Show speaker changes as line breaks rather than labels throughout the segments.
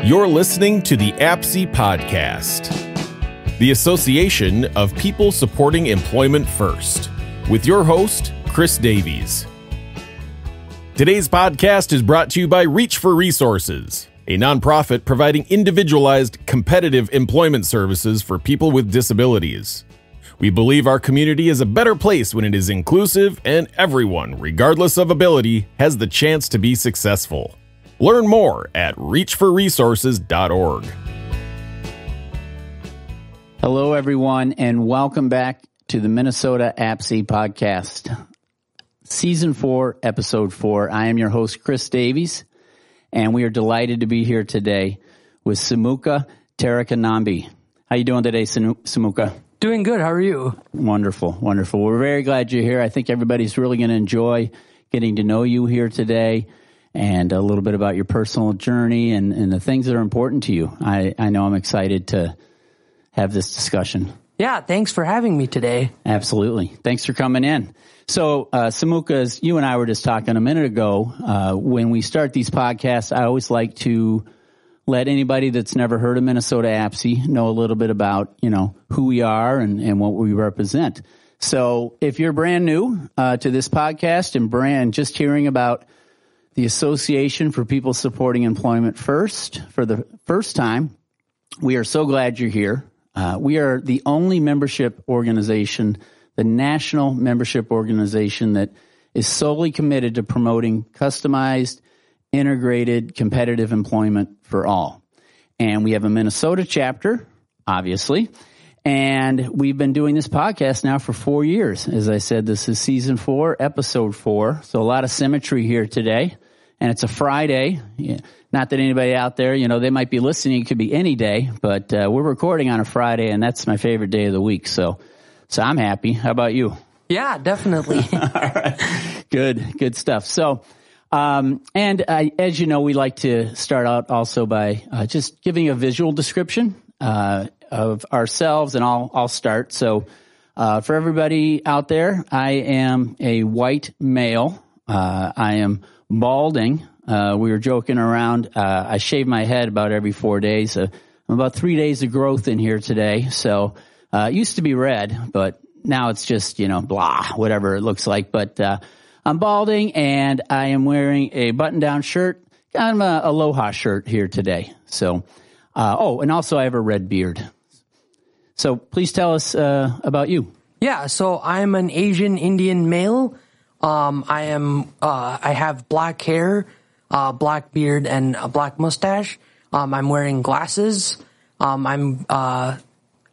You're listening to the APSE Podcast, the Association of People Supporting Employment First, with your host, Chris Davies. Today's podcast is brought to you by Reach for Resources, a nonprofit providing individualized, competitive employment services for people with disabilities. We believe our community is a better place when it is inclusive and everyone, regardless of ability, has the chance to be successful. Learn more at reachforresources.org.
Hello, everyone, and welcome back to the Minnesota APSE Podcast, Season 4, Episode 4. I am your host, Chris Davies, and we are delighted to be here today with Sumukha Terakanambi. How you doing today, Sumukha?
Doing good. How are you?
Wonderful, wonderful. We're very glad you're here. I think everybody's really going to enjoy getting to know you here today and a little bit about your personal journey and the things that are important to you. I know I'm excited to have this discussion.
Yeah, thanks for having me today.
Absolutely. Thanks for coming in. So, Sumukha, as you and I were just talking a minute ago, when we start these podcasts, I always like to let anybody that's never heard of Minnesota APSE know a little bit about, who we are and what we represent. So if you're brand new to this podcast and just hearing about the Association for People Supporting Employment First for the first time, we are so glad you're here. We are the only membership organization, the national membership organization that is solely committed to promoting customized, integrated, competitive employment for all. And we have a Minnesota chapter, obviously, and we've been doing this podcast now for 4 years. As I said, this is Season 4, Episode 4, so a lot of symmetry here today. And it's a Friday. Yeah. Not that anybody out there, they might be listening. It could be any day, but we're recording on a Friday, and that's my favorite day of the week. So I'm happy. How about you?
Yeah, definitely.
All right. Good stuff. So, as you know, we like to start out also by just giving a visual description of ourselves, and I'll start. So, for everybody out there, I am a white male. I am balding. We were joking around. I shave my head about every 4 days. I'm about 3 days of growth in here today. So, it used to be red, but now it's just, blah, whatever it looks like. But, I'm balding and I am wearing a button-down shirt, kind of a Aloha shirt here today. So, and also I have a red beard. So please tell us, about you.
Yeah. So I'm an Asian Indian male. I have black hair, black beard, and a black mustache. I'm wearing glasses. I'm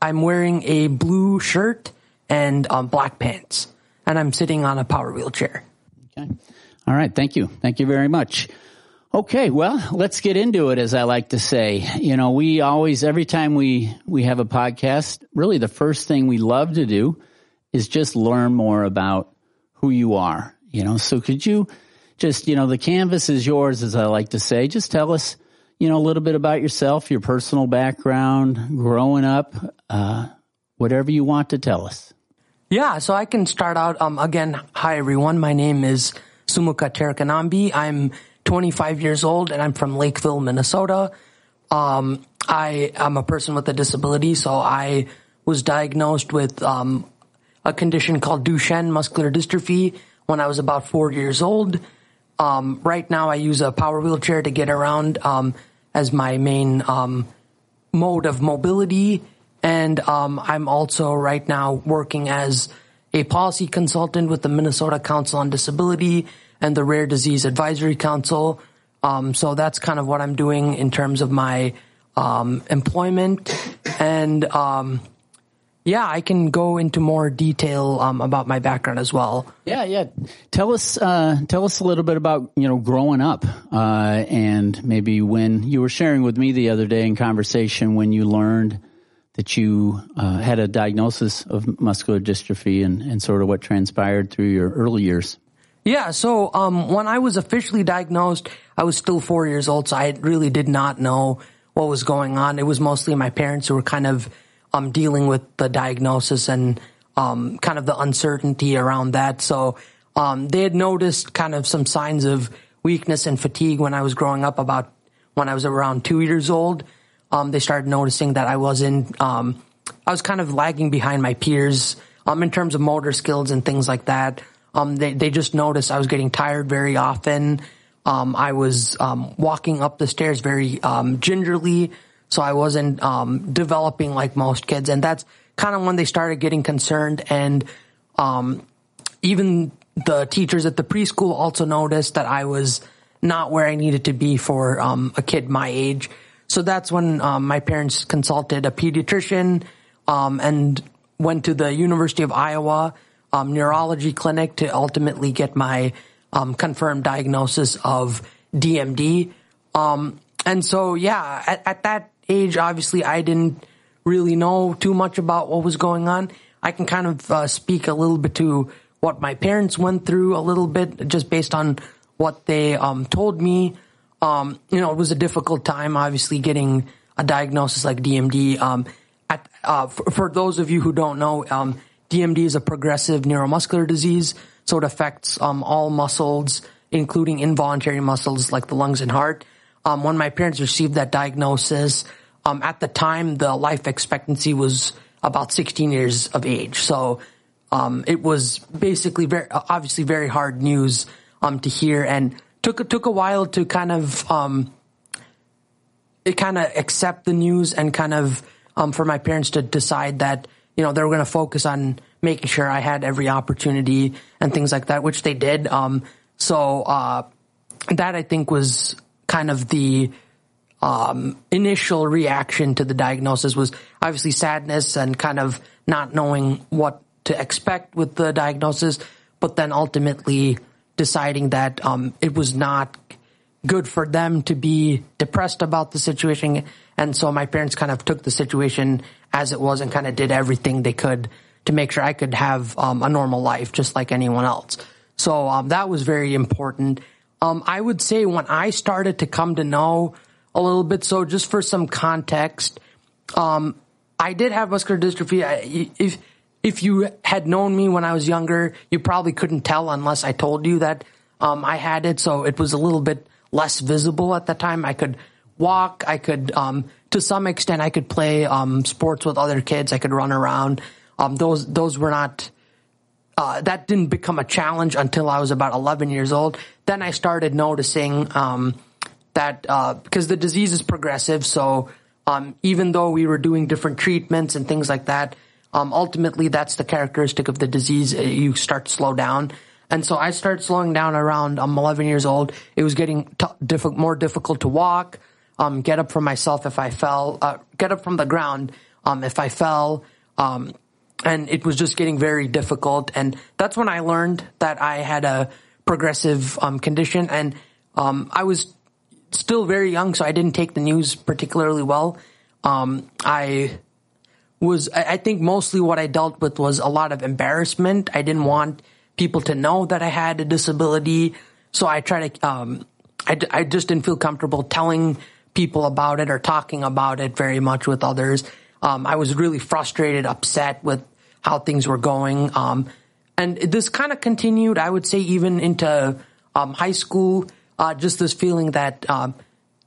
wearing a blue shirt and black pants, and I'm sitting on a power wheelchair.
Okay. All right. Thank you. Thank you very much. Okay. Well, let's get into it, as I like to say. We always, every time we have a podcast, really the first thing we love to do is just learn more about who you are, So could you just, the canvas is yours, as I like to say. Just tell us, a little bit about yourself, your personal background, growing up, whatever you want to tell us.
Yeah, so I can start out. Again, hi, everyone. My name is Sumukha Terakanambi. I'm 25 years old, and I'm from Lakeville, Minnesota. I am a person with a disability, so I was diagnosed with a condition called Duchenne muscular dystrophy when I was about 4 years old. Right now, I use a power wheelchair to get around as my main mode of mobility. And I'm also right now working as a policy consultant with the Minnesota Council on Disability and the Rare Disease Advisory Council. So that's kind of what I'm doing in terms of my employment. And I can go into more detail about my background as well.
Yeah. Tell us a little bit about growing up and maybe when you were sharing with me the other day in conversation when you learned that you had a diagnosis of muscular dystrophy and sort of what transpired through your early years.
Yeah, so when I was officially diagnosed, I was still 4 years old, so I really did not know what was going on. It was mostly my parents who were kind of dealing with the diagnosis and kind of the uncertainty around that. So they had noticed kind of some signs of weakness and fatigue when I was growing up, about when I was around 2 years old. They started noticing that I was kind of lagging behind my peers in terms of motor skills and things like that. They just noticed I was getting tired very often. I was walking up the stairs very gingerly, so I wasn't developing like most kids. And that's kind of when they started getting concerned. And even the teachers at the preschool also noticed that I was not where I needed to be for a kid my age. So that's when my parents consulted a pediatrician and went to the University of Iowa neurology clinic to ultimately get my confirmed diagnosis of DMD. And so, yeah, at that age, obviously, I didn't really know too much about what was going on. I can kind of speak a little bit to what my parents went through a little bit, just based on what they told me. It was a difficult time, obviously, getting a diagnosis like DMD. For those of you who don't know, DMD is a progressive neuromuscular disease, so it affects all muscles, including involuntary muscles like the lungs and heart. When my parents received that diagnosis, at the time, the life expectancy was about 16 years of age. So it was basically obviously very hard news to hear, and took a while to kind of accept the news, and kind of for my parents to decide that they were going to focus on making sure I had every opportunity and things like that, which they did. So that, I think, was kind of the initial reaction to the diagnosis, was obviously sadness and kind of not knowing what to expect with the diagnosis, but then ultimately deciding that it was not good for them to be depressed about the situation. And so my parents kind of took the situation as it was and kind of did everything they could to make sure I could have a normal life just like anyone else. So that was very important. I would say when I started to come to know a little bit, so just for some context, I did have muscular dystrophy. If you had known me when I was younger, you probably couldn't tell unless I told you that I had it. So it was a little bit less visible at the time. I could walk. I could, to some extent, I could play sports with other kids. I could run around. Those were not, that didn't become a challenge until I was about 11 years old. Then I started noticing that because the disease is progressive, so even though we were doing different treatments and things like that, ultimately that's the characteristic of the disease. You start to slow down. And so I started slowing down around 11 years old. It was getting more difficult to walk, get up from myself if I fell, get up from the ground if I fell. And it was just getting very difficult. And that's when I learned that I had a progressive condition. And I was still very young, so I didn't take the news particularly well. I think mostly what I dealt with was a lot of embarrassment. I didn't want people to know that I had a disability. So I tried to, I just didn't feel comfortable telling people about it or talking about it very much with others. I was really frustrated, upset with how things were going. And this kind of continued, I would say, even into high school, just this feeling that,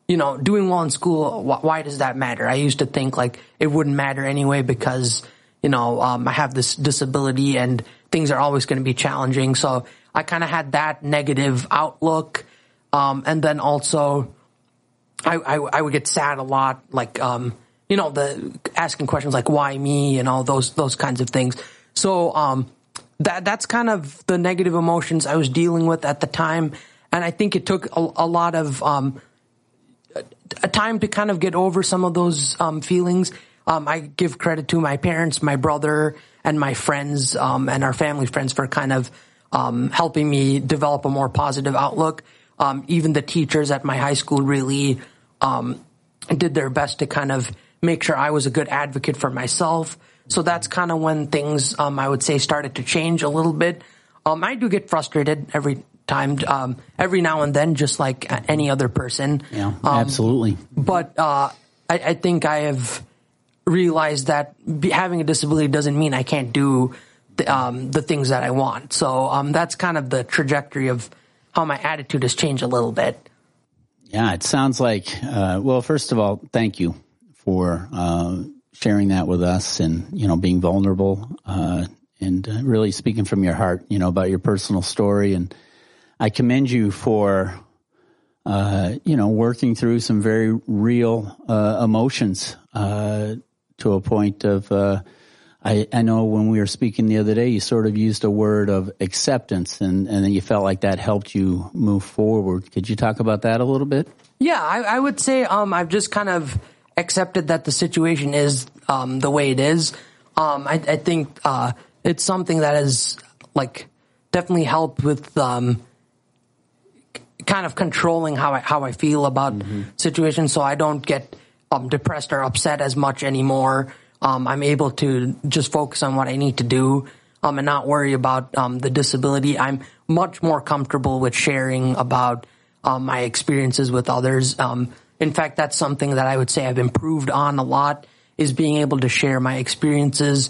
doing well in school, why does that matter? I used to think like it wouldn't matter anyway because, I have this disability and things are always going to be challenging. So I kind of had that negative outlook. And then also I would get sad a lot, like, the asking questions like, why me, and all those kinds of things. So, that's kind of the negative emotions I was dealing with at the time. And I think it took a lot of, a time to kind of get over some of those, feelings. I give credit to my parents, my brother, and my friends, and our family friends for kind of, helping me develop a more positive outlook. Even the teachers at my high school really, did their best to kind of make sure I was a good advocate for myself. So that's kind of when things, I would say, started to change a little bit. I do get frustrated every time, every now and then, just like any other person.
Yeah, absolutely.
But I think I have realized that having a disability doesn't mean I can't do the things that I want. So that's kind of the trajectory of how my attitude has changed a little bit.
Yeah, it sounds like, well, first of all, thank you for sharing that with us and, being vulnerable and really speaking from your heart, about your personal story. And I commend you for, working through some very real emotions to a point of, I know when we were speaking the other day, you sort of used a word of acceptance, and then you felt like that helped you move forward. Could you talk about that a little bit?
Yeah, I would say I've just kind of accepted that the situation is the way it is. I think it's something that has definitely helped with kind of controlling how I feel about situations, so I don't get depressed or upset as much anymore. I'm able to just focus on what I need to do and not worry about the disability. I'm much more comfortable with sharing about my experiences with others. In fact, that's something that I would say I've improved on a lot, is being able to share my experiences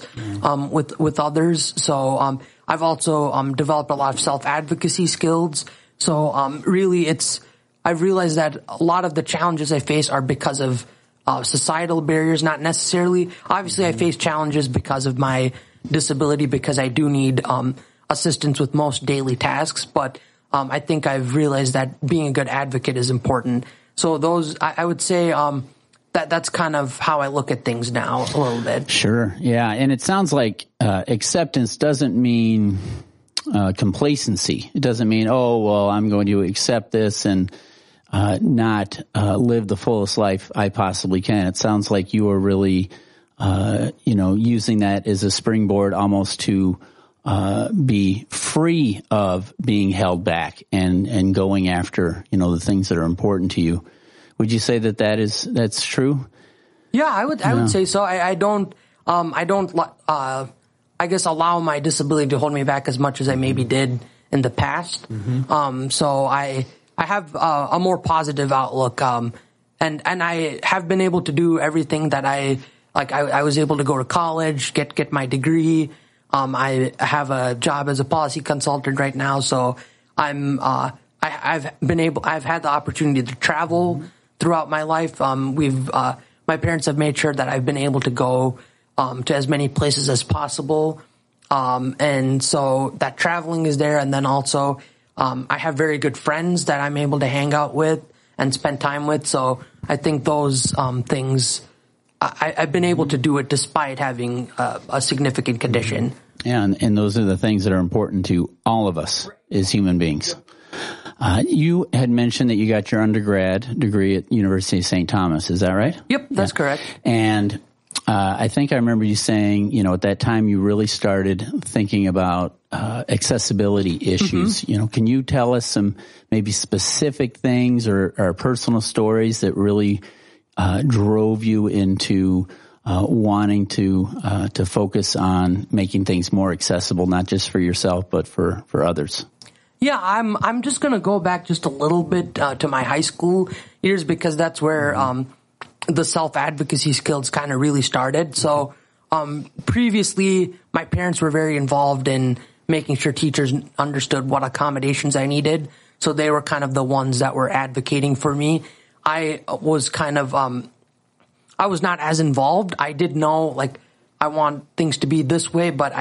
with others. So I've also developed a lot of self-advocacy skills. So really I've realized that a lot of the challenges I face are because of societal barriers, not necessarily. Obviously, I face challenges because of my disability, because I do need assistance with most daily tasks. But I think I've realized that being a good advocate is important. So I would say that's kind of how I look at things now a little bit.
Sure. Yeah. And it sounds like acceptance doesn't mean complacency. It doesn't mean, oh, well, I'm going to accept this and not live the fullest life I possibly can. It sounds like you are really, using that as a springboard almost to be free of being held back and going after, the things that are important to you. Would you say that's true?
Yeah, I would say so. I don't, I guess, allow my disability to hold me back as much as I maybe did in the past. So I have a more positive outlook, and I have been able to do everything that I was able to go to college, get my degree. I have a job as a policy consultant right now, so I've had the opportunity to travel throughout my life. My parents have made sure that I've been able to go to as many places as possible, and so that traveling is there, and then also. I have very good friends that I'm able to hang out with and spend time with. So I think those things, I've been able to do it despite having a significant condition.
Yeah, and those are the things that are important to all of us as human beings. You had mentioned that you got your undergrad degree at University of St. Thomas. Is that right?
Yep, that's correct.
And I think I remember you saying, at that time you really started thinking about accessibility issues. Can you tell us some maybe specific things or personal stories that really drove you into wanting to focus on making things more accessible, not just for yourself but for others?
Yeah, I'm just going to go back just a little bit to my high school years, because that's where the self-advocacy skills kind of really started. So previously, my parents were very involved in making sure teachers understood what accommodations I needed. So they were kind of the ones that were advocating for me. I was kind of, I was not as involved. I did know, I want things to be this way, but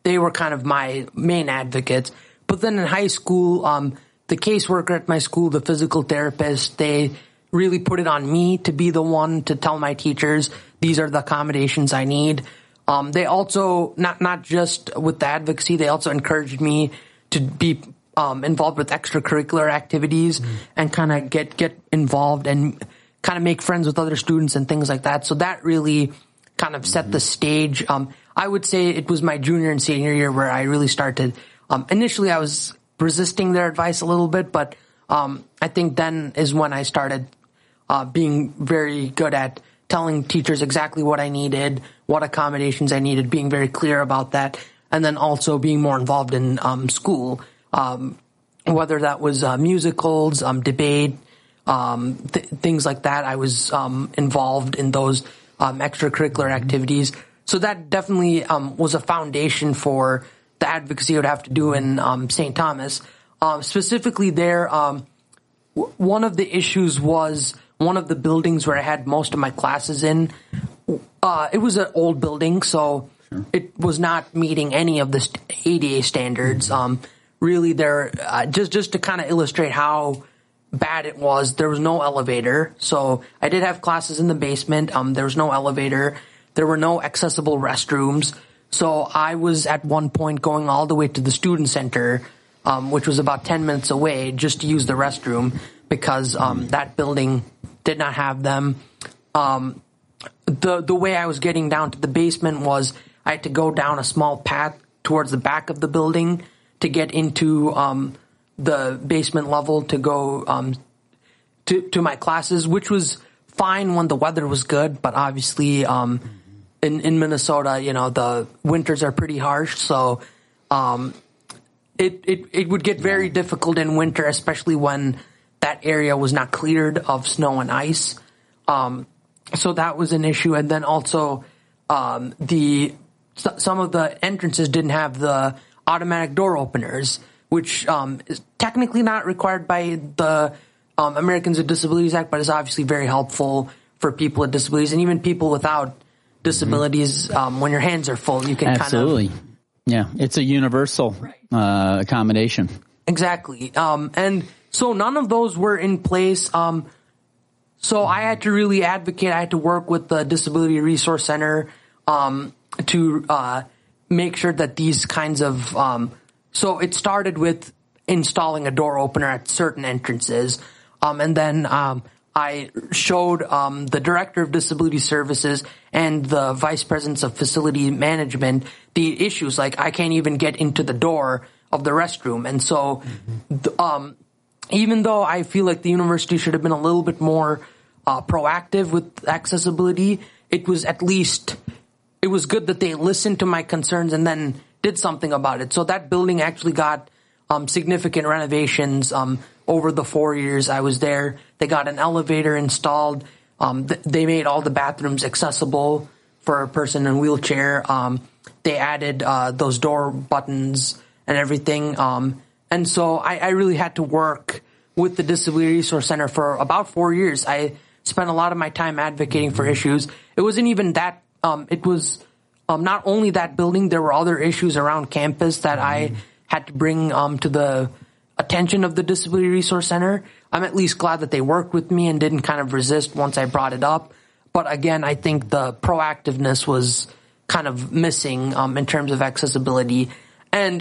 they were kind of my main advocates. But then in high school, the caseworker at my school, the physical therapist, they really put it on me to be the one to tell my teachers, these are the accommodations I need. They also, not just with the advocacy, they also encouraged me to be involved with extracurricular activities and kind of get involved and kind of make friends with other students and things like that. So that really kind of set the stage. I would say it was my junior and senior year where I really started. Initially, I was resisting their advice a little bit, but I think then is when I started being very good at telling teachers exactly what I needed, what accommodations I needed, being very clear about that, and then also being more involved in school, whether that was musicals, debate, things like that. I was involved in those extracurricular activities. So that definitely was a foundation for the advocacy I would have to do in St. Thomas. Specifically there, one of the issues was one of the buildings where I had most of my classes in. It was an old building, so it was not meeting any of the ADA standards. Really, there just to kind of illustrate how bad it was, there was no elevator. So I did have classes in the basement. There was no elevator. There were no accessible restrooms. So I was at one point going all the way to the student center, which was about 10 minutes away, just to use the restroom because that building did not have them. The way I was getting down to the basement was I had to go down a small path towards the back of the building to get into the basement level to go to my classes, which was fine when the weather was good, but obviously in Minnesota, the winters are pretty harsh, so it would get very difficult in winter, especially when that area was not cleared of snow and ice. So that was an issue, and then also some of the entrances didn't have the automatic door openers, which is technically not required by the Americans with Disabilities Act, but is obviously very helpful for people with disabilities and even people without disabilities. When your hands are full, you can
absolutely. Yeah, it's a universal accommodation.
Exactly. And so none of those were in place. So I had to really advocate. I had to work with the Disability Resource Center to make sure that these kinds of so it started with installing a door opener at certain entrances. And then I showed the Director of Disability Services and the Vice President of Facility Management the issues, like I can't even get into the door of the restroom. And so even though I feel like the university should have been a little bit more proactive with accessibility, it was good that they listened to my concerns and then did something about it. So that building actually got significant renovations over the 4 years I was there. They got an elevator installed. They made all the bathrooms accessible for a person in a wheelchair. They added those door buttons and everything. And so I really had to work with the Disability Resource Center for about 4 years. I spent a lot of my time advocating for issues. It wasn't even that, it was not only that building, there were other issues around campus that I had to bring to the attention of the Disability Resource Center. I'm at least glad that they worked with me and didn't kind of resist once I brought it up. But again, I think the proactiveness was kind of missing in terms of accessibility. And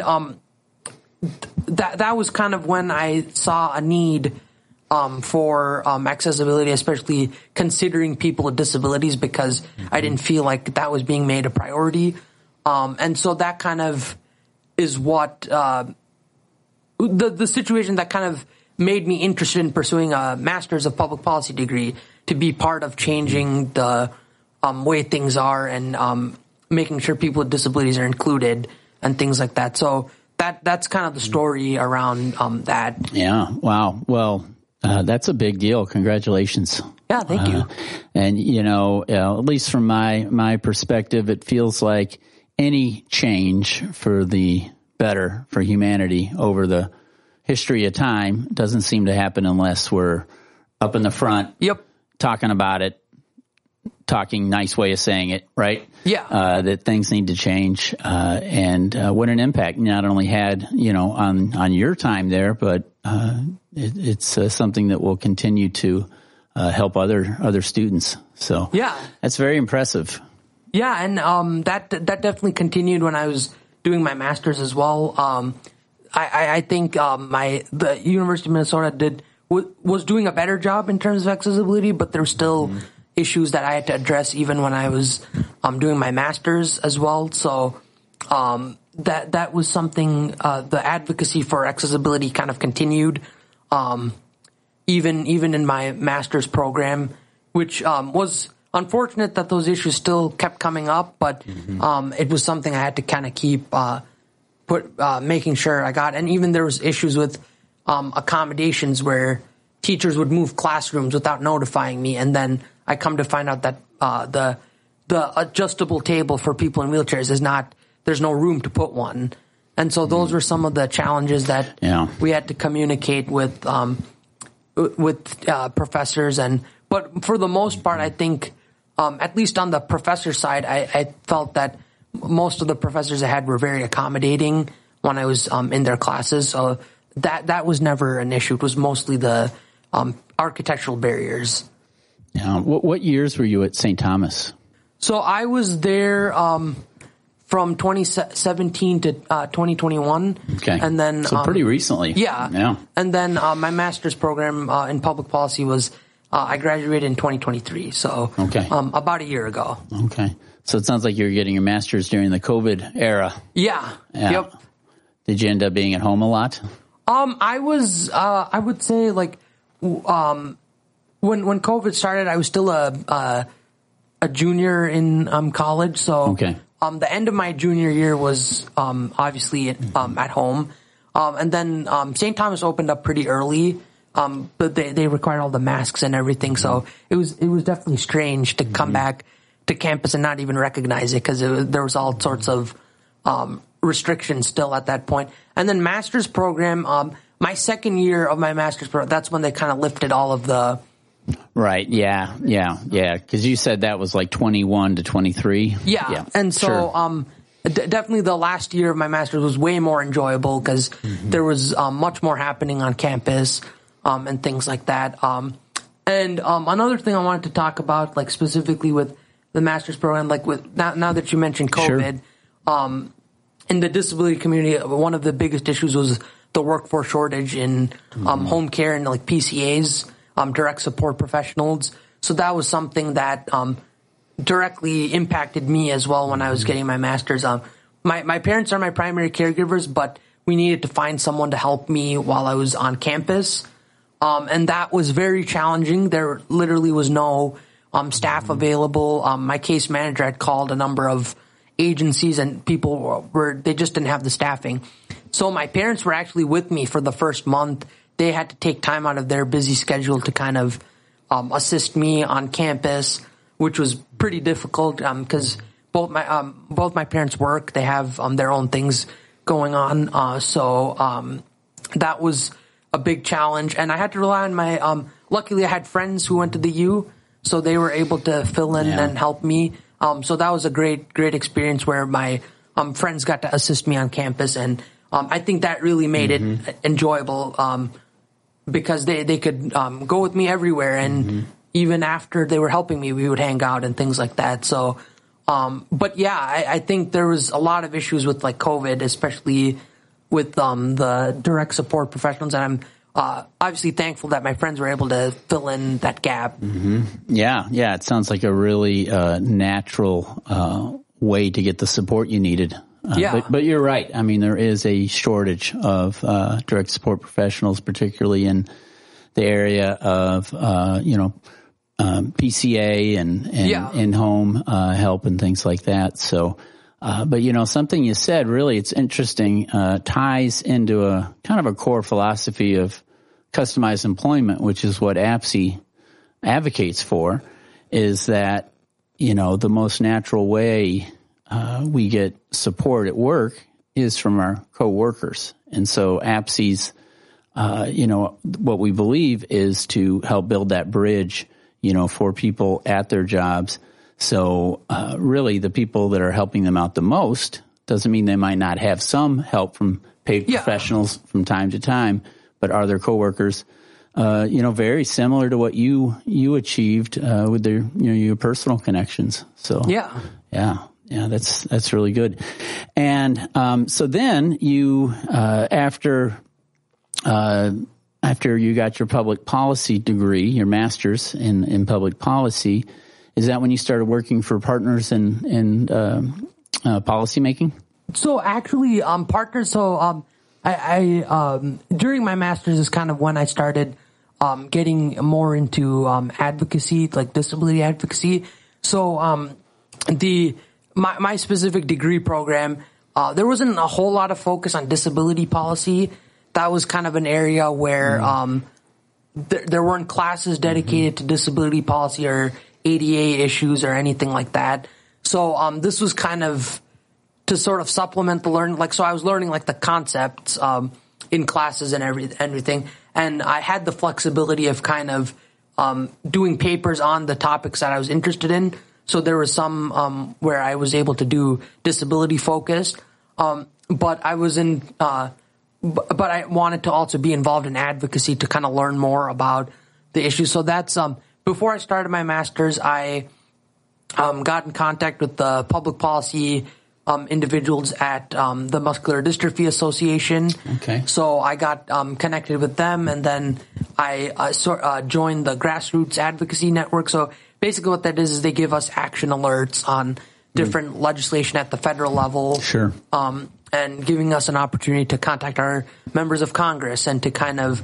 that was kind of when I saw a need for accessibility, especially considering people with disabilities, because I didn't feel like that was being made a priority. And so that kind of is what the situation that kind of made me interested in pursuing a Master's of Public Policy degree, to be part of changing the way things are and making sure people with disabilities are included and things like that. So that's kind of the story around that.
Yeah. Wow. Well, that's a big deal. Congratulations.
Yeah, thank you.
And, at least from my perspective, it feels like any change for the better for humanity over the history of time doesn't seem to happen unless we're up in the front.
Yep.
Talking about it, talking nice way of saying it, right?
Yeah.
That things need to change. And what an impact not only had, on your time there, but it's something that will continue to help other students. So
yeah,
that's very impressive.
Yeah, and that definitely continued when I was doing my master's as well. I think the University of Minnesota was doing a better job in terms of accessibility, but there were still issues that I had to address even when I was doing my master's as well. So that was something, the advocacy for accessibility kind of continued even in my master's program, which was unfortunate that those issues still kept coming up, but it was something I had to kind of keep making sure I got. And even there was issues with accommodations where teachers would move classrooms without notifying me, and then I come to find out that the adjustable table for people in wheelchairs there's no room to put one. And so those were some of the challenges that we had to communicate with professors, but for the most part, I think, at least on the professor side, I felt that most of the professors I had were very accommodating when I was in their classes. So that was never an issue. It was mostly the architectural barriers.
Yeah. What years were you at St. Thomas?
So I was there from 2017 to 2021.
Okay.
And then
so pretty recently.
Yeah. And then my master's program in public policy was I graduated in 2023. So about a year ago.
Okay. So it sounds like you were getting your master's during the COVID era.
Yeah. Yep.
Did you end up being at home a lot?
I was, I would say like, when COVID started, I was still a junior in college. So the end of my junior year was obviously at home. And then St. Thomas opened up pretty early, but they required all the masks and everything. So it was definitely strange to come back to campus and not even recognize it because there was all sorts of restrictions still at that point. And then master's program, my second year of my master's program, that's when they kind of lifted all of the...
Right, yeah. Because you said that was like 21 to 23.
Yeah. And so definitely the last year of my master's was way more enjoyable because there was much more happening on campus and things like that. And another thing I wanted to talk about, like specifically with the master's program, like with now that you mentioned COVID, in the disability community, one of the biggest issues was the workforce shortage in home care and like PCAs, direct support professionals. So that was something that directly impacted me as well when I was getting my master's. My parents are my primary caregivers, but we needed to find someone to help me while I was on campus. And that was very challenging. There literally was no staff available. My case manager had called a number of agencies and people they just didn't have the staffing. So my parents were actually with me for the first month. They had to take time out of their busy schedule to kind of assist me on campus, which was pretty difficult because both my parents work. They have their own things going on. So that was a big challenge. And I had to rely on my luckily I had friends who went to the U, so they were able to fill in and help me. So that was a great experience where my friends got to assist me on campus. And I think that really made it enjoyable because they could go with me everywhere. And even after they were helping me, we would hang out and things like that. So, but yeah, I think there was a lot of issues with like COVID, especially with the direct support professionals. And I'm obviously thankful that my friends were able to fill in that gap.
Yeah. It sounds like a really natural way to get the support you needed. But you're right. I mean, there is a shortage of direct support professionals, particularly in the area of PCA and in-home help and things like that. So, but something you said really, it's interesting, ties into a kind of a core philosophy of customized employment, which is what APSE advocates for, is that the most natural way we get support at work is from our coworkers. And so APSE's, what we believe is to help build that bridge, for people at their jobs. So really the people that are helping them out the most doesn't mean they might not have some help from paid professionals from time to time, but are their coworkers, very similar to what you achieved with your personal connections. So yeah, that's really good. And so then you after you got your public policy degree, your master's in public policy, is that when you started working for partners in policy making?
So actually, partners. So I during my master's is kind of when I started getting more into advocacy, like disability advocacy. So my specific degree program, there wasn't a whole lot of focus on disability policy. That was kind of an area where there weren't classes dedicated to disability policy or ADA issues or anything like that. So this was kind of to sort of supplement the learning. Like, so I was learning like the concepts in classes and everything. and I had the flexibility of kind of doing papers on the topics that I was interested in. So there was some where I was able to do disability focused, but I was in. But I wanted to also be involved in advocacy to kind of learn more about the issues. So that's before I started my master's, I got in contact with the public policy individuals at the Muscular Dystrophy Association.
Okay.
So I got connected with them, and then I joined the Grassroots Advocacy Network. So basically what that is they give us action alerts on different legislation at the federal level.
Sure.
And giving us an opportunity to contact our members of Congress and to kind of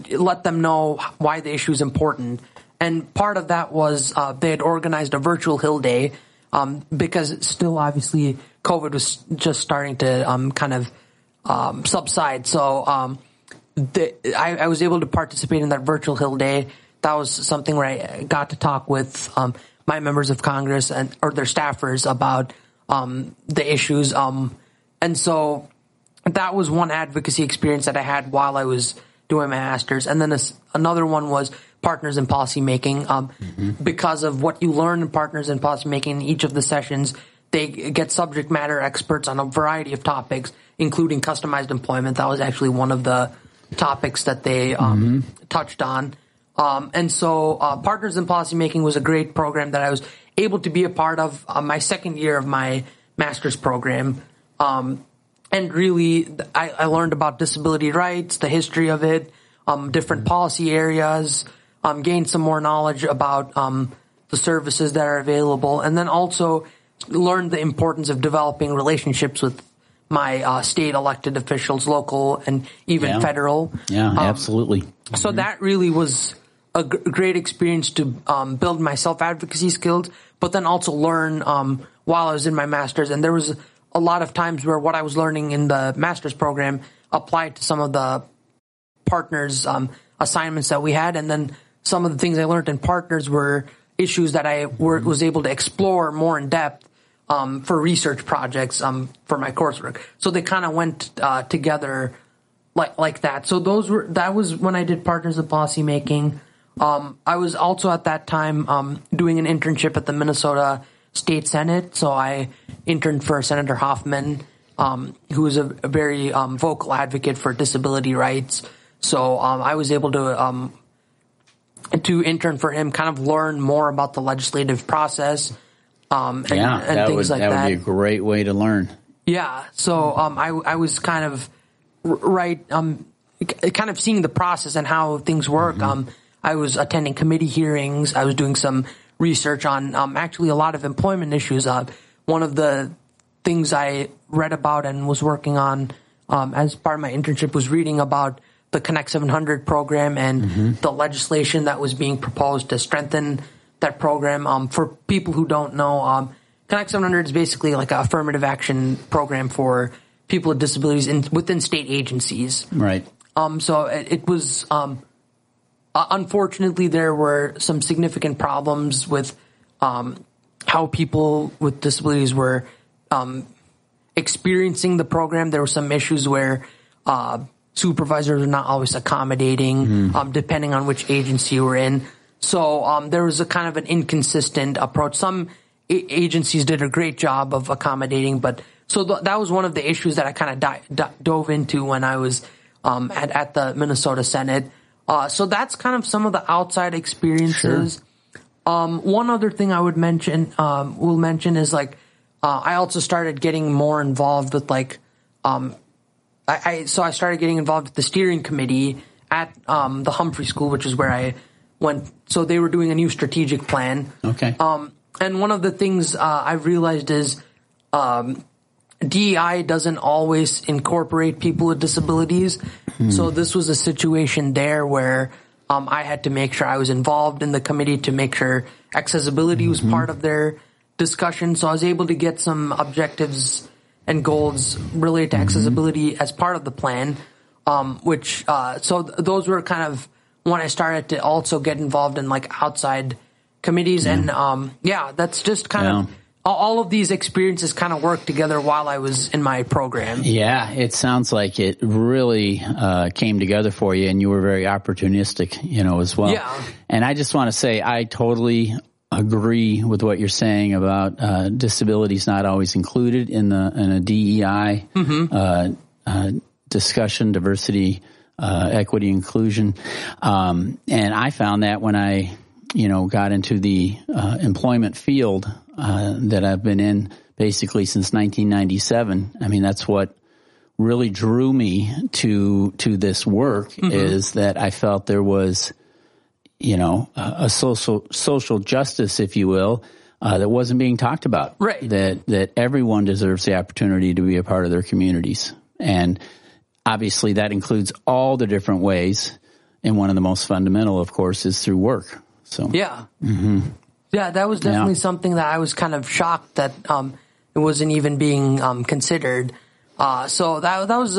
let them know why the issue is important. And part of that was they had organized a virtual Hill Day because still obviously COVID was just starting to kind of subside. So I was able to participate in that virtual Hill Day. That was something where I got to talk with my members of Congress or their staffers about the issues. And so that was one advocacy experience that I had while I was doing my master's. And then another one was Partners in Policymaking. Because of what you learn in Partners in Policymaking in each of the sessions, they get subject matter experts on a variety of topics, including customized employment. That was actually one of the topics that they touched on. And so Partners in Policymaking was a great program that I was able to be a part of my second year of my master's program. And really, I learned about disability rights, the history of it, different policy areas, gained some more knowledge about the services that are available, and then also learned the importance of developing relationships with my state elected officials, local and even federal.
Yeah, absolutely.
So that really was a great experience to build my self-advocacy skills, but then also learn while I was in my master's. And there was a lot of times where what I was learning in the master's program applied to some of the partners assignments that we had. And then some of the things I learned in partners were issues that I was able to explore more in depth for research projects for my coursework. So they kind of went together like that. So that was when I did Partners in Policymaking. I was also at that time doing an internship at the Minnesota State Senate. So I interned for Senator Hoffman, who is a very vocal advocate for disability rights. So I was able to intern for him, kind of learn more about the legislative process. And things like that. That
would be a great way to learn.
Yeah. So I was kind of kind of seeing the process and how things work. I was attending committee hearings. I was doing some research on actually a lot of employment issues. One of the things I read about and was working on as part of my internship was reading about the Connect 700 program and the legislation that was being proposed to strengthen that program. For people who don't know, Connect 700 is basically like an affirmative action program for people with disabilities within state agencies.
Right.
So it was, unfortunately, there were some significant problems with how people with disabilities were experiencing the program. There were some issues where supervisors are not always accommodating, depending on which agency you were in. So there was a kind of an inconsistent approach. Some agencies did a great job of accommodating, but so that was one of the issues that I kind of dove into when I was at the Minnesota Senate. So that's kind of some of the outside experiences. Sure. One other thing I would mention, is like I also started getting more involved with like I started getting involved with the steering committee at the Humphrey School, which is where I went. So they were doing a new strategic plan.
Okay.
And one of the things I've realized is DEI doesn't always incorporate people with disabilities. So this was a situation there where I had to make sure I was involved in the committee to make sure accessibility was part of their discussion. So I was able to get some objectives and goals related to accessibility as part of the plan, so those were kind of when I started to also get involved in like outside committees. And that's just kind all of these experiences kind of worked together while I was in my program.
Yeah, it sounds like it really came together for you, and you were very opportunistic, as well.
Yeah.
And I just want to say I totally agree with what you're saying about disabilities not always included in a DEI discussion, diversity, equity, inclusion. And I found that when I got into the employment field that I've been in basically since 1997. I mean, that's what really drew me to this work, is that I felt there was, a social justice, if you will, that wasn't being talked about.
Right.
That everyone deserves the opportunity to be a part of their communities. And obviously that includes all the different ways. And one of the most fundamental, of course, is through work. So
yeah, yeah, that was definitely something that I was kind of shocked that it wasn't even being considered. So that was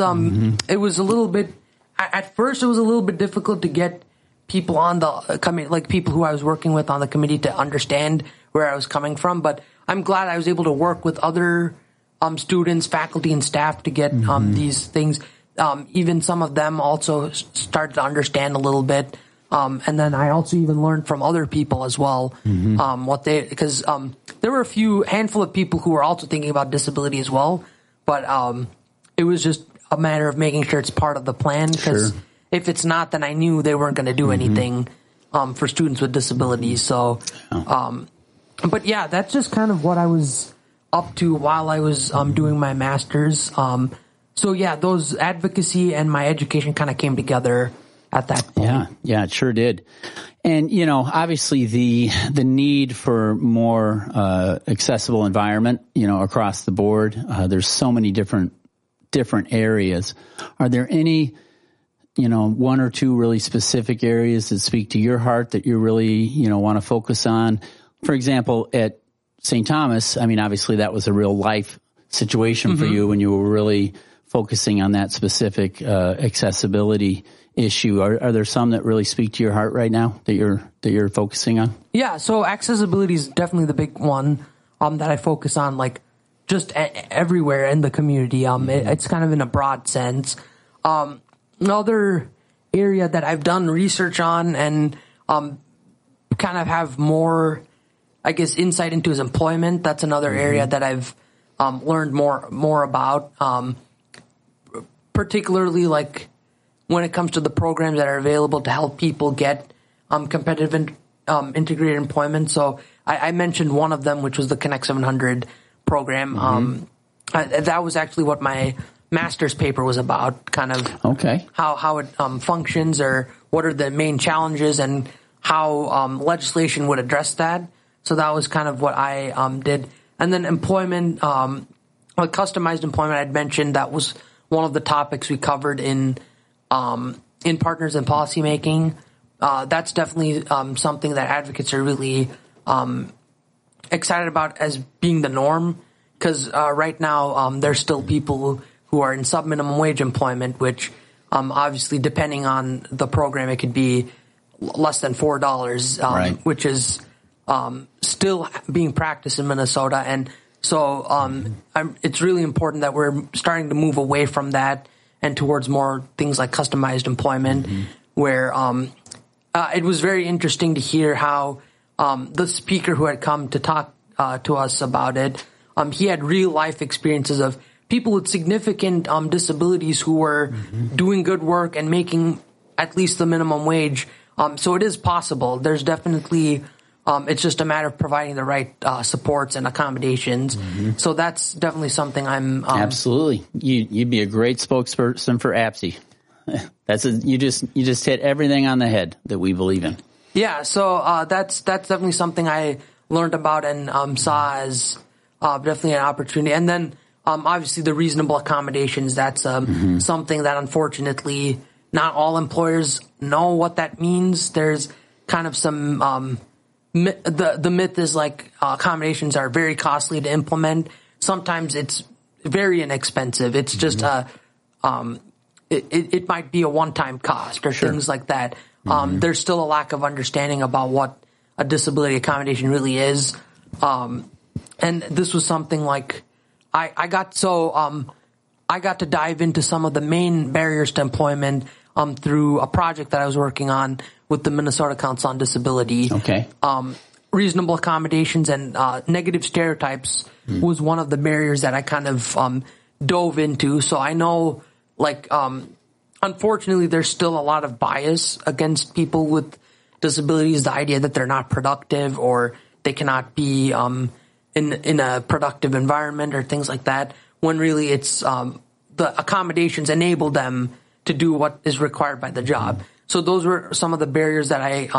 it was a little bit. At first, it was a little bit difficult to get people on the committee, like people who I was working with on the committee, to understand where I was coming from. But I'm glad I was able to work with other students, faculty, and staff to get these things. Even some of them also started to understand a little bit. And then I also even learned from other people as well, because there were a handful of people who were also thinking about disability as well. But it was just a matter of making sure it's part of the plan, because if it's not, then I knew they weren't going to do anything for students with disabilities. So, but yeah, that's just kind of what I was up to while I was doing my master's. So yeah, those advocacy and my education kind of came together at that point.
Yeah, it sure did. And, obviously the need for more accessible environment, across the board, there's so many different areas. Are there any, one or two really specific areas that speak to your heart that you really, want to focus on? For example, at St. Thomas, I mean, obviously that was a real life situation for you when you were really focusing on that specific accessibility issue. Are there some that really speak to your heart right now that you're focusing on?
Yeah, so accessibility is definitely the big one that I focus on, like just everywhere in the community. It's kind of in a broad sense. Another area that I've done research on and kind of have more, I guess, insight into is employment. That's another area that I've learned more about, particularly like when it comes to the programs that are available to help people get competitive and integrated employment. So I mentioned one of them, which was the Connect 700 program. That was actually what my master's paper was about, kind of how it functions, or what are the main challenges, and how legislation would address that. So that was kind of what I did. And then employment, like customized employment, I'd mentioned that was one of the topics we covered in partners in policymaking. That's definitely something that advocates are really excited about as being the norm, because right now there's still people who are in sub-minimum wage employment, which obviously, depending on the program, it could be less than $4, which is still being practiced in Minnesota. And so it's really important that we're starting to move away from that and towards more things like customized employment, where it was very interesting to hear how the speaker who had come to talk to us about it, he had real life experiences of people with significant disabilities who were doing good work and making at least the minimum wage. So it is possible. There's definitely, it's just a matter of providing the right supports and accommodations. So that's definitely something I'm
absolutely. You'd be a great spokesperson for APSE. You just hit everything on the head that we believe in.
Yeah, so that's definitely something I learned about and saw as definitely an opportunity. And then obviously the reasonable accommodations, that's something that unfortunately not all employers know what that means. There's kind of some the myth is like accommodations are very costly to implement. Sometimes it's very inexpensive. It's just it might be a one-time cost or things like that. There's still a lack of understanding about what a disability accommodation really is. And this was something like I got to dive into some of the main barriers to employment through a project that I was working on with the Minnesota Council on Disability.
Okay.
Reasonable accommodations and negative stereotypes was one of the barriers that I kind of dove into. So I know, unfortunately, there's still a lot of bias against people with disabilities, the idea that they're not productive or they cannot be in a productive environment or things like that, when really it's the accommodations enable them to do what is required by the job. So those were some of the barriers that I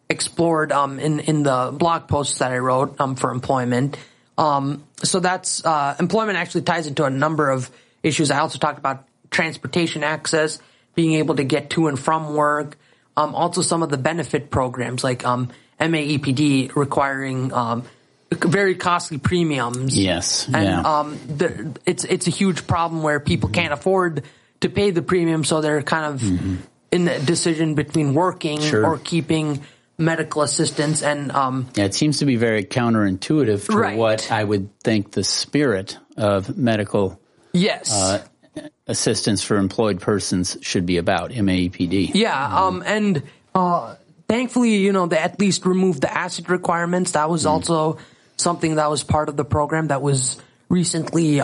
explored in the blog posts that I wrote for employment. So that's employment actually ties into a number of issues. I also talked about transportation access, being able to get to and from work. Also some of the benefit programs like MAEPD requiring very costly premiums.
Yes.
And it's a huge problem where people can't afford to pay the premium, so they're kind of in the decision between working or keeping medical assistance. And
it seems to be very counterintuitive to what I would think the spirit of medical assistance for employed persons should be about, MAEPD.
Yeah, and thankfully, they at least removed the asset requirements. That was also something that was part of the program that was recently,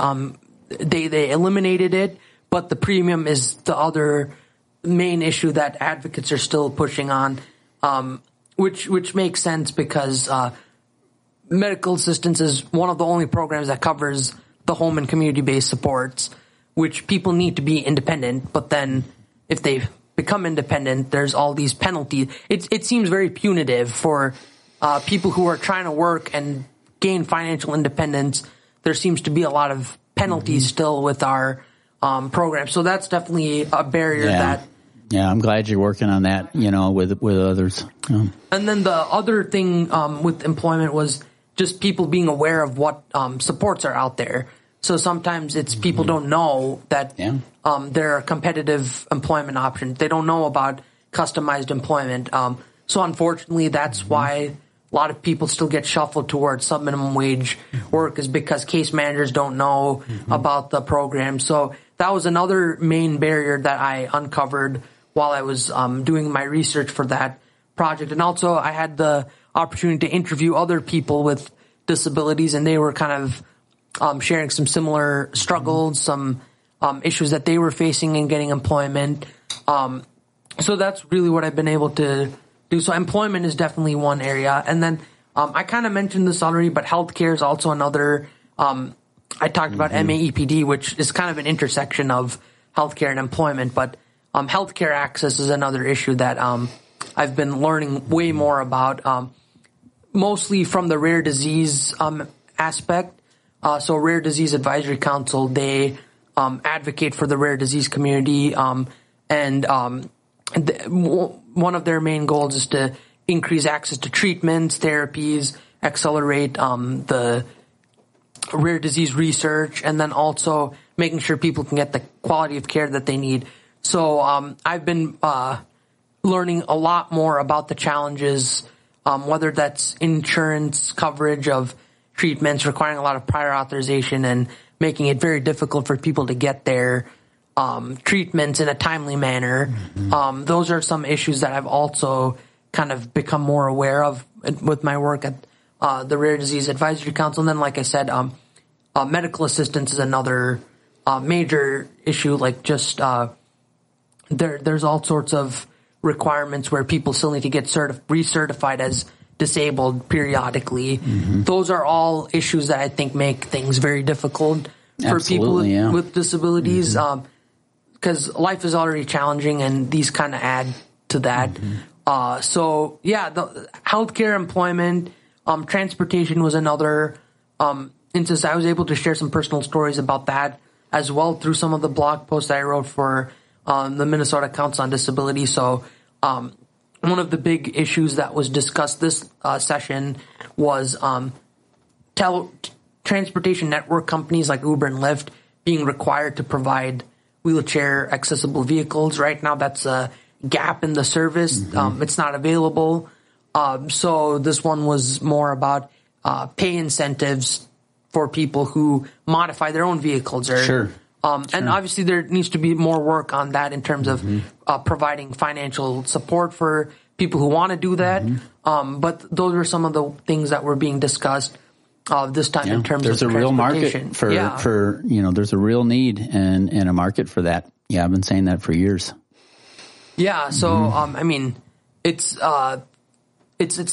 they eliminated it, but the premium is the other main issue that advocates are still pushing on, which makes sense because medical assistance is one of the only programs that covers the home and community-based supports, which people need to be independent, but then if they become independent, there's all these penalties. It seems very punitive for people who are trying to work and gain financial independence. There seems to be a lot of penalties still with our program. So that's definitely a barrier that...
Yeah, I'm glad you're working on that, with others.
And then the other thing with employment was just people being aware of what supports are out there. So sometimes it's people don't know that there are competitive employment options. They don't know about customized employment. So unfortunately, that's why a lot of people still get shuffled towards sub-minimum wage work, is because case managers don't know about the program. So that was another main barrier that I uncovered while I was doing my research for that project. And also I had the opportunity to interview other people with disabilities, and they were kind of sharing some similar struggles, some issues that they were facing in getting employment. So that's really what I've been able to do. So employment is definitely one area. And then I kind of mentioned this already, but healthcare is also another. I talked about MAEPD, which is kind of an intersection of healthcare and employment, but healthcare access is another issue that I've been learning way more about, mostly from the rare disease aspect. So Rare Disease Advisory Council, they advocate for the rare disease community, and one of their main goals is to increase access to treatments, therapies, accelerate the rare disease research, and then also making sure people can get the quality of care that they need. So I've been learning a lot more about the challenges, whether that's insurance coverage of treatments requiring a lot of prior authorization and making it very difficult for people to get their treatments in a timely manner. Those are some issues that I've also kind of become more aware of with my work at the Rare Disease Advisory Council. And then, like I said, medical assistance is another major issue. Like just there's all sorts of requirements where people still need to get recertified as disabled periodically. Those are all issues that I think make things very difficult for people with disabilities, because life is already challenging and these kind of add to that. So yeah, the healthcare, employment, transportation was another instance. I was able to share some personal stories about that as well through some of the blog posts that I wrote for the Minnesota Council on Disability. So one of the big issues that was discussed this session was transportation network companies like Uber and Lyft being required to provide wheelchair accessible vehicles. Right now, that's a gap in the service. It's not available. So this one was more about pay incentives for people who modify their own vehicles. Or,
Sure.
And obviously there needs to be more work on that in terms of providing financial support for people who want to do that. But those are some of the things that were being discussed this time in terms
there's
of
a real
transportation.
market for there's a real need and a market for that. Yeah, I've been saying that for years.
Yeah, so I mean, it's not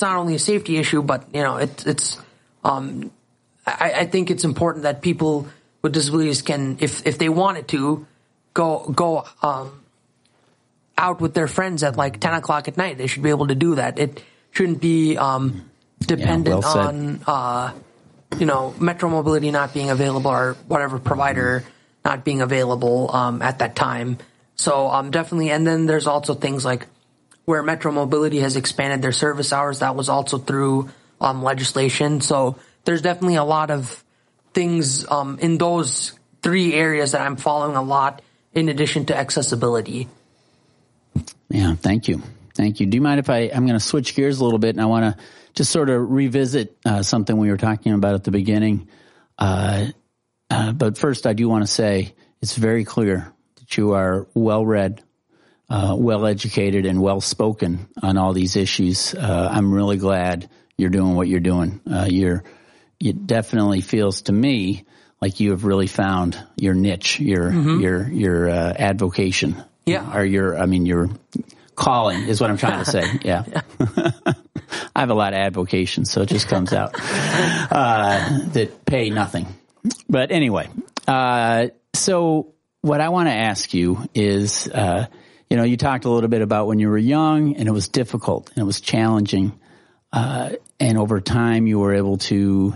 only a safety issue, but I think it's important that people with disabilities can, if they wanted to, go out with their friends at like 10 o'clock at night. They should be able to do that. It shouldn't be dependent on Metro Mobility not being available or whatever provider not being available at that time. So definitely, and then there's also things like where Metro Mobility has expanded their service hours. That was also through legislation. So there's definitely a lot of things in those three areas that I'm following a lot, in addition to accessibility.
Yeah, thank you. Thank you. Do you mind if I'm going to switch gears a little bit, and I want to just sort of revisit something we were talking about at the beginning. But first, I do want to say it's very clear that you are well-read, well-educated, and well-spoken on all these issues. I'm really glad you're doing what you're doing. It definitely feels to me like you have really found your niche, your advocation.
Yeah.
Or your calling is what I'm trying to say. Yeah. I have a lot of advocation, so it just comes out that pay nothing. But anyway, so what I want to ask you is, you talked a little bit about when you were young and it was difficult and it was challenging. And over time you were able to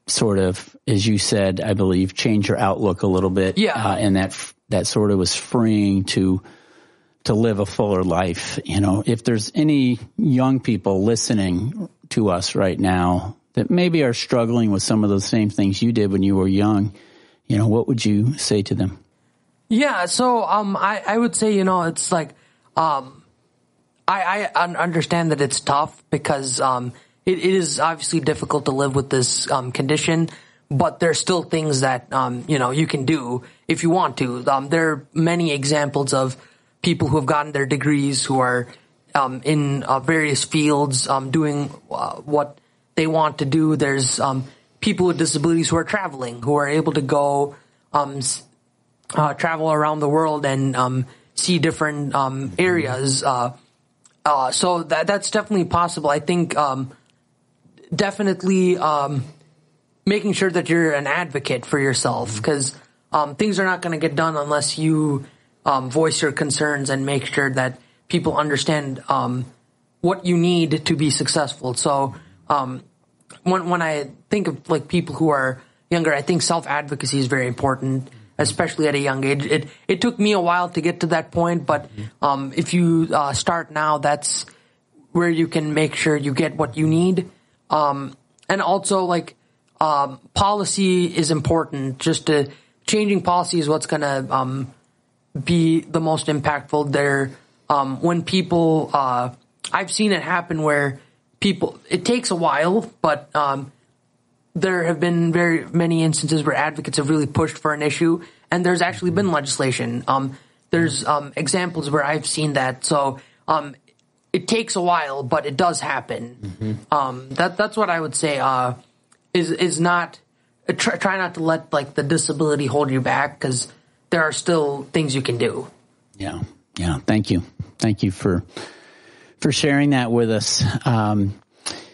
sort of, as you said, I believe, change your outlook a little bit.
Yeah.
And that sort of was freeing to live a fuller life. If there's any young people listening to us right now that maybe are struggling with some of those same things you did when you were young, what would you say to them?
Yeah. So, I would say, it's like, I understand that it's tough because, it is obviously difficult to live with this, condition, but there's still things that, you can do if you want to. There are many examples of people who have gotten their degrees who are, in various fields, doing, what they want to do. There's, people with disabilities who are traveling, who are able to go, travel around the world and, see different, areas. So that's definitely possible. I think, definitely, making sure that you're an advocate for yourself, because things are not going to get done unless you voice your concerns and make sure that people understand what you need to be successful. So when I think of like people who are younger, I think self-advocacy is very important, especially at a young age. It took me a while to get to that point, but if you start now, that's where you can make sure you get what you need. And also, like, policy is important. Changing policy is what's going to be the most impactful there. When people, I've seen it happen where it takes a while, but there have been very many instances where advocates have really pushed for an issue, and there's actually been legislation. There's examples where I've seen that. So it takes a while, but it does happen. That's what I would say. Is not try not to let like the disability hold you back, because there are still things you can do. Yeah.
Thank you for sharing that with us.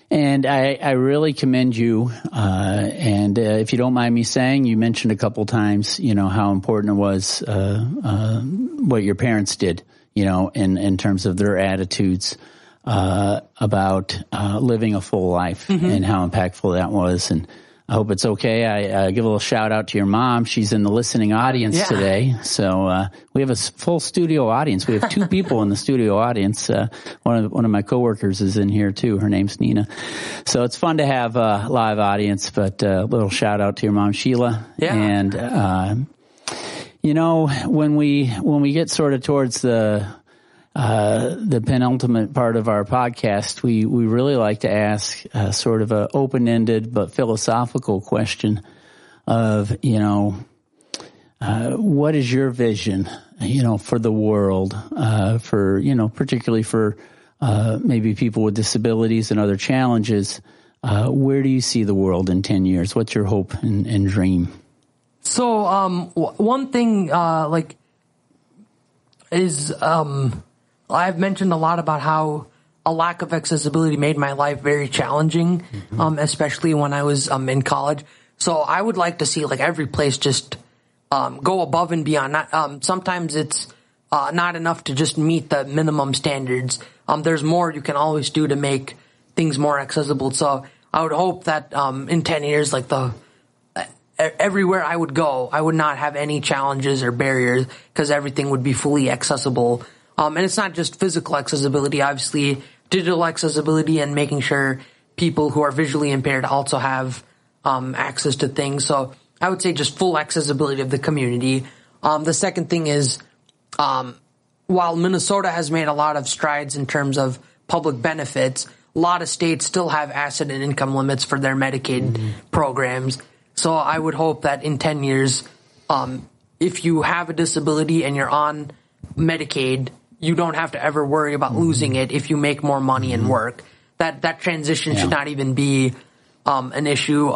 And I really commend you. And if you don't mind me saying, you mentioned a couple times, how important it was what your parents did, in terms of their attitudes about living a full life, and how impactful that was. And I hope it's okay. I give a little shout out to your mom. She's in the listening audience today. So we have a full studio audience. We have two people in the studio audience. One of my coworkers is in here too. Her name's Nina. So it's fun to have a live audience. But a little shout out to your mom, Sheila.
Yeah.
And when we get sort of towards the the penultimate part of our podcast, we really like to ask sort of an open-ended but philosophical question of, what is your vision, for the world, particularly for maybe people with disabilities and other challenges. Where do you see the world in 10 years? What's your hope and dream?
So one thing I've mentioned a lot about how a lack of accessibility made my life very challenging, especially when I was in college. So I would like to see every place just go above and beyond. Sometimes it's not enough to just meet the minimum standards. There's more you can always do to make things more accessible. So I would hope that in 10 years, everywhere I would go, I would not have any challenges or barriers because everything would be fully accessible. And it's not just physical accessibility, obviously digital accessibility and making sure people who are visually impaired also have access to things. So I would say just full accessibility of the community. The second thing is, while Minnesota has made a lot of strides in terms of public benefits, a lot of states still have asset and income limits for their Medicaid programs. So I would hope that in 10 years, if you have a disability and you're on Medicaid, you don't have to ever worry about losing it if you make more money and work. That transition should not even be an issue.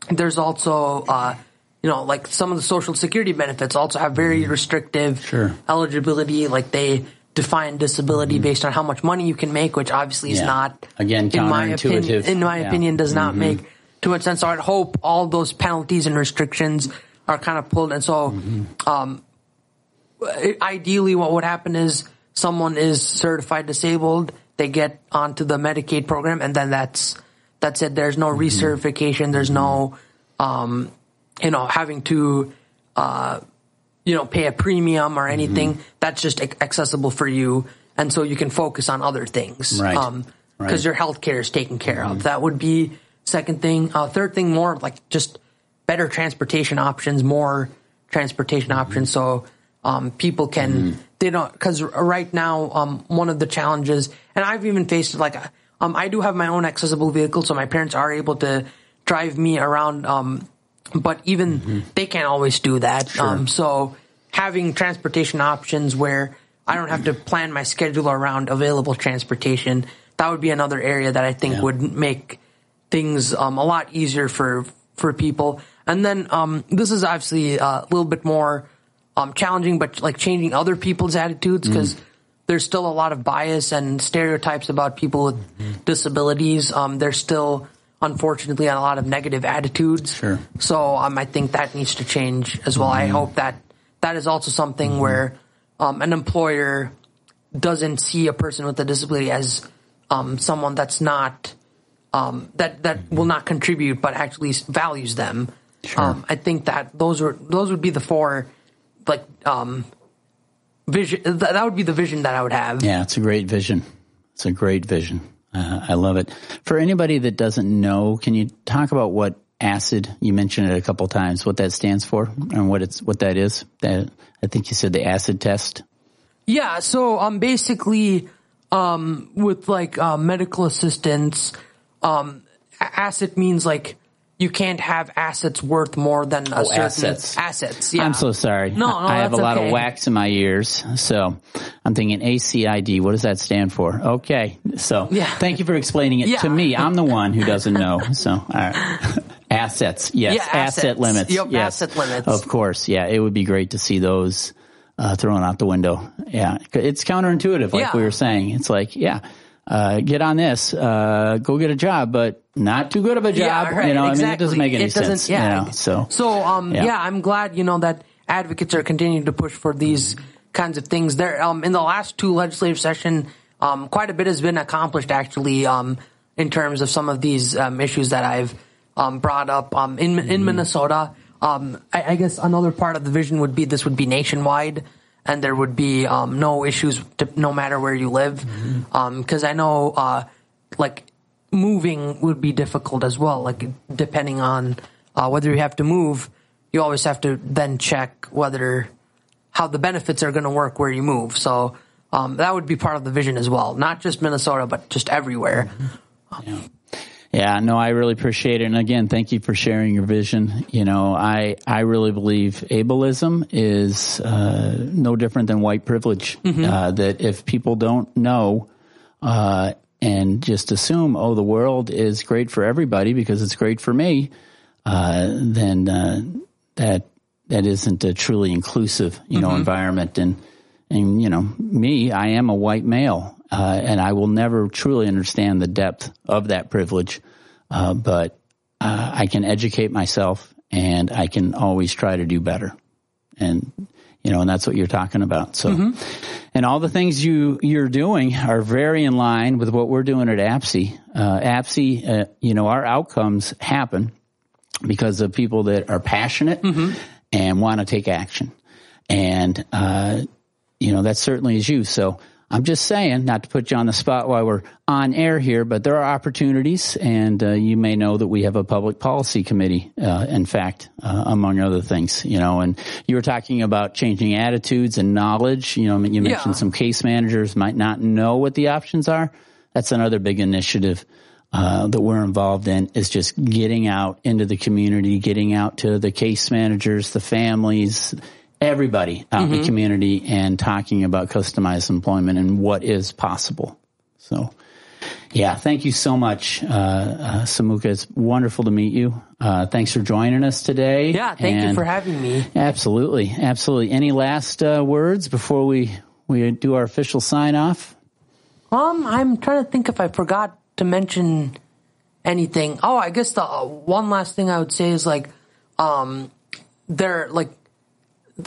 There's also, some of the Social Security benefits also have very restrictive eligibility. They define disability based on how much money you can make, which obviously is not,
again, counterintuitive.
In my opinion, does not make too much sense. So I'd hope all those penalties and restrictions are kind of pulled. And so, ideally what would happen is someone is certified disabled, they get onto the Medicaid program, and then that's it. There's no recertification. There's no, having to, pay a premium or anything. That's just accessible for you. And so you can focus on other things.
Right.
Because your health care is taken care of. That would be second thing. Third thing, more just better transportation options, more transportation options. So, people can, because right now, one of the challenges, and I've even faced I do have my own accessible vehicle, so my parents are able to drive me around, but even they can't always do that. So having transportation options where I don't have to plan my schedule around available transportation, that would be another area that I think would make things a lot easier for people. And then this is obviously a little bit more challenging, but changing other people's attitudes, because there's still a lot of bias and stereotypes about people with disabilities. There's still, unfortunately, a lot of negative attitudes. So I think that needs to change as well. I hope that is also something where an employer doesn't see a person with a disability as someone that's not that will not contribute, but actually values them. I think that those would be the four vision. That would be the vision that I would have.
Yeah, it's a great vision. It's a great vision. I love it. For anybody that doesn't know, can you talk about what ACID? You mentioned it a couple times. What that stands for and what that is. I think you said the ACID test.
Yeah. So basically with medical assistance, ACID means you can't have assets worth more than a certain assets. Yeah.
I'm so sorry.
No,
I have a lot of wax in my ears, so I'm thinking ACID. What does that stand for? Okay, so thank you for explaining it to me. I'm the one who doesn't know. So, all right. Assets, yes, asset limits.
Yep,
yes,
asset limits.
Of course, yeah. It would be great to see those thrown out the window. Yeah, it's counterintuitive, we were saying. It's get on this, go get a job, but not too good of a job.
Yeah, right, exactly.
It doesn't make any sense.
I'm glad, that advocates are continuing to push for these kinds of things. There, in the last two legislative sessions, quite a bit has been accomplished actually, in terms of some of these, issues that I've, brought up, in Minnesota. I guess another part of the vision would be this would be nationwide. And there would be no issues no matter where you live, because I know moving would be difficult as well. Depending on whether you have to move, you always have to then check how the benefits are going to work where you move. So that would be part of the vision as well. Not just Minnesota, but just everywhere.
Yeah, no, I really appreciate it. And again, thank you for sharing your vision. You know, I really believe ableism is no different than white privilege. That if people don't know and just assume, oh, the world is great for everybody because it's great for me, then that isn't a truly inclusive, environment. And you know, me, I am a white male. And I will never truly understand the depth of that privilege, but I can educate myself, and I can always try to do better. And and that's what you're talking about. So, and all the things you're doing are very in line with what we're doing at APSI. APSI, our outcomes happen because of people that are passionate and want to take action, and that certainly is you. So. I'm just saying, not to put you on the spot while we're on air here, but there are opportunities, and you may know that we have a public policy committee, in fact, among other things, and you were talking about changing attitudes and knowledge. You mentioned some case managers might not know what the options are. That's another big initiative that we're involved in, is just getting out into the community, getting out to the case managers, the families, everybody out in the community, and talking about customized employment and what is possible. So, yeah, thank you so much, Sumukha. It's wonderful to meet you. Thanks for joining us today.
Yeah, thank you for having me.
Absolutely. Any last words before we do our official sign-off?
I'm trying to think if I forgot to mention anything. Oh, I guess the one last thing I would say is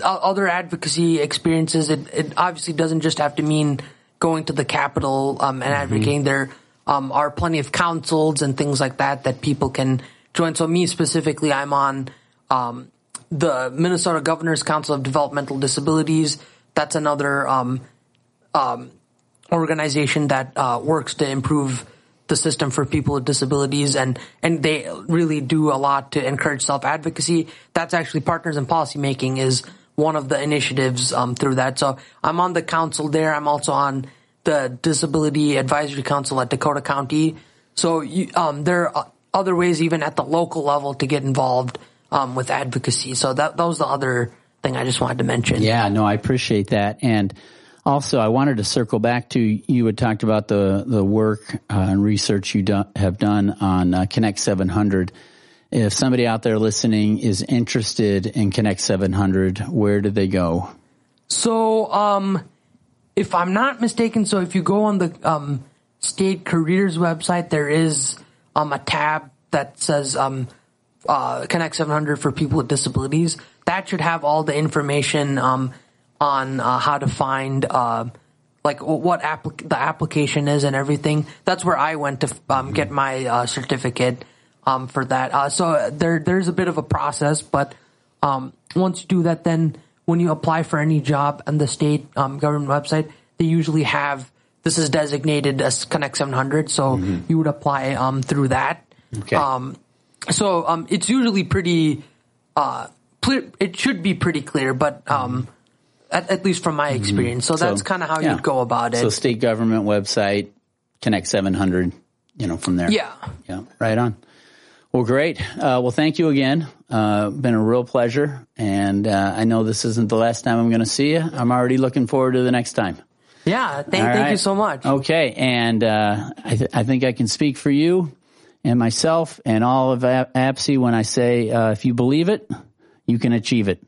other advocacy experiences. It obviously doesn't just have to mean going to the Capitol and advocating. There are plenty of councils and things like that people can join. So me specifically, I'm on the Minnesota Governor's Council of Developmental Disabilities. That's another organization that works to improve the system for people with disabilities, and they really do a lot to encourage self-advocacy. That's actually Partners in Policymaking is one of the initiatives through that. So I'm on the council there. I'm also on the Disability Advisory Council at Dakota County. So there are other ways even at the local level to get involved with advocacy. So that was the other thing I just wanted to mention.
Yeah, no, I appreciate that. And also, I wanted to circle back to, you had talked about the work and research you have done on Connect 700. If somebody out there listening is interested in Connect 700, where do they go?
So, if I'm not mistaken, so if you go on the state careers website, there is a tab that says Connect 700 for people with disabilities. That should have all the information on how to find what the application is and everything. That's where I went to get my certificate for that. So there's a bit of a process, but once you do that, then when you apply for any job on the state government website, they usually have, this is designated as Connect 700, so you would apply through that.
Okay.
So it's usually pretty it should be pretty clear, but at least from my experience. So that's kind of how you'd go about it.
So state government website, Connect 700, from there.
Yeah.
Yeah, right on. Well, great. Well, thank you again. Been a real pleasure. And I know this isn't the last time I'm going to see you. I'm already looking forward to the next time.
Yeah, thank you so much.
Okay, and I think I can speak for you and myself and all of APSI when I say, if you believe it, you can achieve it.